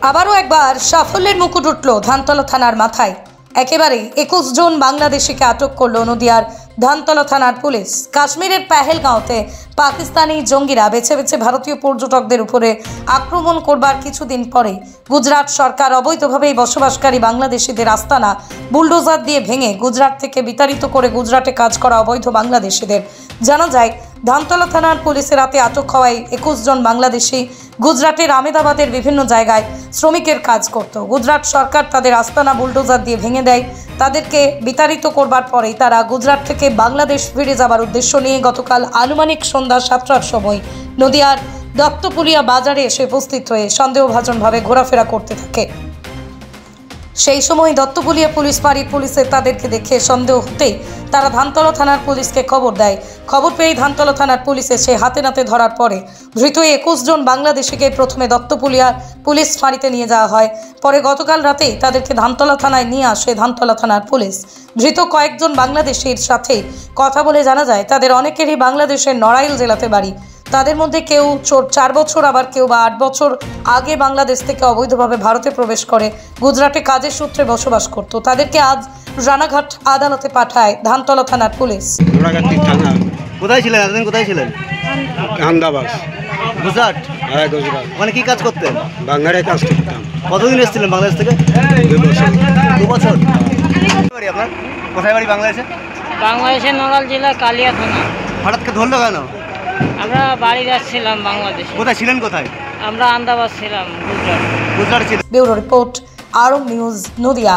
আবারও একবার সাফল্যের মুকুট উঠল ধানতলা থানার মাথায়। একেবারে 21 জন বাংলাদেশিকে আটক করল নদিয়ার ধানতলা থানার পুলিশ। কাশ্মীরের পেহেলগাঁওতে পাকিস্তানি জঙ্গিরা বেছে বেছে ভারতীয় পর্যটকদের উপরে আক্রমণ করবার কিছুদিন পরে গুজরাট সরকার অবৈধভাবে বসবাসকারী বাংলাদেশিদের আস্তানা বুলডোজার দিয়ে ভেঙে গুজরাট থেকে বিতাড়িত করে গুজরাটে কাজ করা অবৈধ বাংলাদেশিদের। জানা যায়, ধানতলা থানার পুলিশের হাতে আটক হওয়ায় 21 জন বাংলাদেশি গুজরাটের আহমেদাবাদের বিভিন্ন জায়গায় শ্রমিকের কাজ করত। গুজরাট সরকার তাদের আস্তানা বুলডোজার দিয়ে ভেঙে দেয়। তাদেরকে বিতাড়িত করবার পরেই তারা গুজরাট থেকে বাংলাদেশ ফিরে যাবার উদ্দেশ্য নিয়ে গতকাল আনুমানিক সন্ধ্যা 7টার সময় নদিয়ার দত্তপুলিয়া বাজারে এসে উপস্থিত হয়ে সন্দেহভাজনভাবে ঘোরাফেরা করতে থাকে। সেই সময় দত্তপুলিয়া পুলিশ ফাঁড়ির পুলিশের তাদেরকে দেখে সন্দেহ হতেই তারা ধানতলা থানার পুলিশকে খবর দেয়। খবর পেয়ে ধানতলা থানার পুলিশ এসে হাতে নাতে ধরার পরে ধৃত 21 জন বাংলাদেশিকে প্রথমে দত্তপুলিয়া পুলিশ ফাঁড়িতে নিয়ে যাওয়া হয়। পরে গতকাল রাতেই তাদেরকে ধানতলা থানায় নিয়ে আসে ধানতলা থানার পুলিশ। ধৃত কয়েকজন বাংলাদেশির সাথে কথা বলে জানা যায়, তাদের অনেকেরই বাংলাদেশের নড়াইল জেলাতে বাড়ি। তাদের মধ্যে কেউ 4 বছর, আবার কেউ বা 8 বছর আগে বাংলাদেশ থেকে অবৈধভাবে ভারতে প্রবেশ করে গুজরাটে কাজের সূত্রে বসবাস করত। তাদেরকে আজ রানাঘাট আদালতে পাঠায় ধানতলা থানার পুলিশ। কোথায় ছিলেন এতদিন? কোথায় ছিলেন? আহমেদাবাদ, গুজরাট। হ্যাঁ গুজরাট। মানে কি কাজ করতেন? বাংলায় কাজ করতাম। কতদিন এসেছিলেন বাংলাদেশ থেকে? 2 বছর। 2 বছর। আপনার কোথায় বাড়ি বাংলাদেশে? বাংলাদেশের নড়াইল জেলা কালিয়া থানা। হঠাৎ করে ধরলো কেন? আমরা বাড়ি যাচ্ছিলাম বাংলাদেশে। কোথায় ছিলেন? কোথায়? আমরা আহমেদাবাদ ছিলাম, গুজরাট। গুজরাট ছিলেন। ব্যুরো রিপোর্ট, আরং নিউজ, নদিয়া।